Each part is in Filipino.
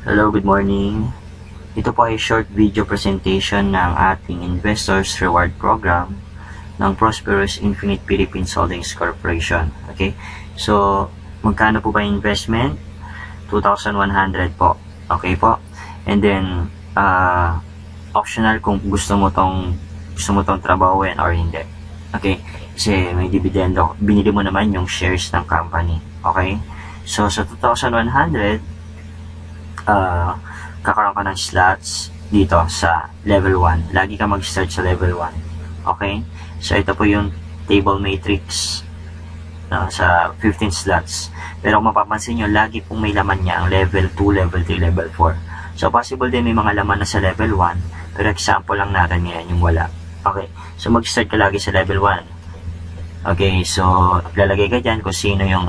Hello, good morning. Ito po ay short video presentation ng ating Investors Reward Program ng Prosperous Infinite Philippines Holdings Corporation. Okay? So, magkano po ba investment? 2,100 po. Okay po? And then, optional kung gusto mo tong trabahuin or hindi. Okay? Kasi may dividendo. Binili mo naman yung shares ng company. Okay? So, sa 2,100, kakaroon ka ng slots dito sa level 1. Lagi ka mag-start sa level 1. Okay? So, ito po yung table matrix sa 15 slots. Pero kung mapapansin nyo, lagi pong may laman niya ang level 2, level 3, level 4. So, possible din may mga laman na sa level 1. Pero example lang natin ngayon yung wala. Okay? So, mag-start ka lagi sa level 1. Okay? So, lalagay ka dyan kung sino yung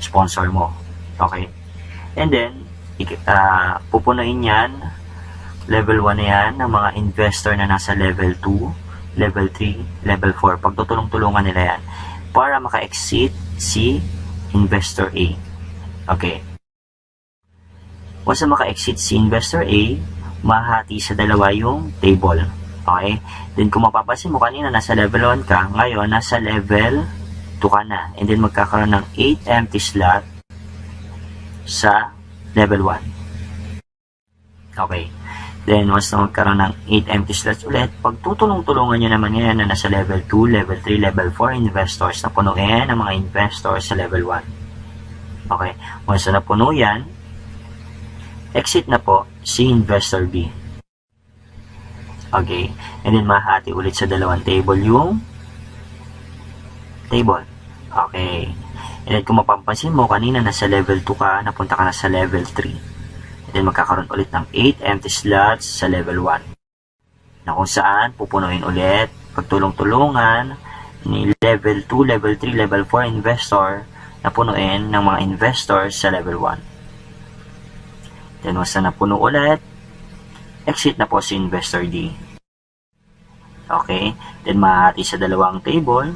sponsor mo. Okay? And then, pupunuin yan, level 1 na yan, ng mga investor na nasa level 2, level 3, level 4. Pagtutulong-tulungan nila yan para maka-exit si investor A. Okay. Once na maka-exit si investor A, mahati sa dalawa yung table. Okay. Then kung mapapansin mo, kanina nasa level 1 ka, ngayon nasa level 2 ka na. And then magkakaroon ng 8 empty slot sa level 1. Okay. Then, once na magkaroon ng 8 empty slots ulit, pagtutulong-tulungan nyo naman yan na nasa level 2, level 3, level 4 investors na punuin ang mga investors sa level 1. Okay. Once na napuno yan, exit na po si investor B. Okay. And then, mahati ulit sa dalawang table yung table. Okay. And then, kung mapapansin mo, kanina nasa level 2 ka, napunta ka na sa level 3. And then, magkakaroon ulit ng 8 empty slots sa level 1. Na kung saan, pupunuin ulit, pagtulong-tulungan ni level 2, level 3, level 4 investor na punuin ng mga investors sa level 1. Then, once na napuno ulit, exit na po si investor D. Okay? Then, mahati sa dalawang table,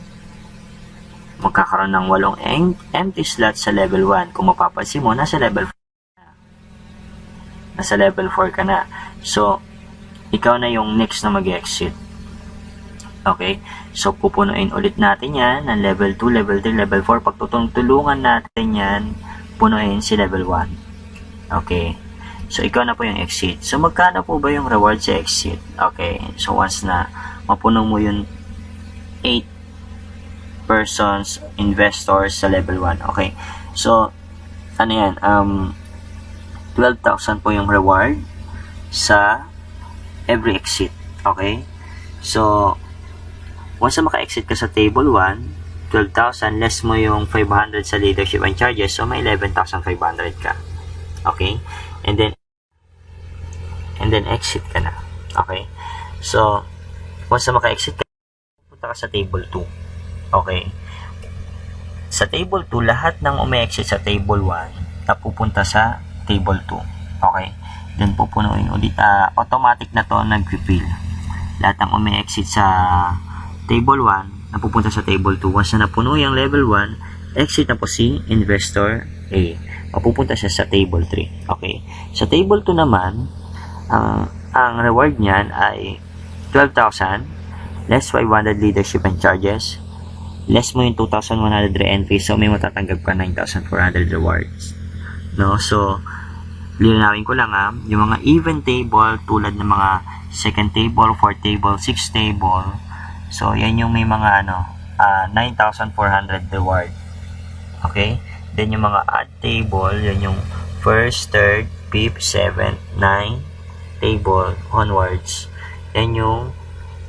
magkakaroon ng 8 empty slots sa level 1. Kung mapapansin mo, nasa level 4 ka na. So, ikaw na yung next na mag-exit. Okay? So, pupunuin ulit natin yan ng level 2, level 3, level 4. Pagtutulungan natin yan, punuin si level 1. Okay? So, ikaw na po yung exit. So, magkano po ba yung reward sa exit? Okay? So, once na mapuno mo yung 8 persons, investors sa level 1. Okay. So, ano yan? 12,000 po yung reward sa every exit. Okay. So, once na maka-exit ka sa table 1, 12,000 less mo yung 500 sa leadership and charges. So, may 11,500 ka. Okay. And then exit ka na. Okay. So, once na maka-exit ka, punta ka sa table 2. Okay. Sa table 2, lahat ng umi-exit sa table 1 napupunta sa table 2. Okay. Then, pupunuin ulit. Automatic na to nag-refill. Lahat ng umi-exit sa table 1 napupunta sa table 2. Once na napuno yung level 1, exit na po si investor A. Mapupunta siya sa table 3. Okay. Sa table 2 naman, ang reward niyan ay 12,000 less 500 leadership and charges. Less mo yung 2,100 re-entry, so may matatanggap ka 9,400 rewards. No? So, linawin ko lang yung mga even table tulad ng mga second table, fourth table, sixth table. So, yan yung may mga 9,400 reward. Okay? Then, yung mga odd table, yan yung first, third, fifth, seventh, ninth table onwards. Yan yung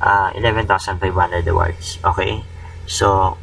11,500 rewards. Okay? So,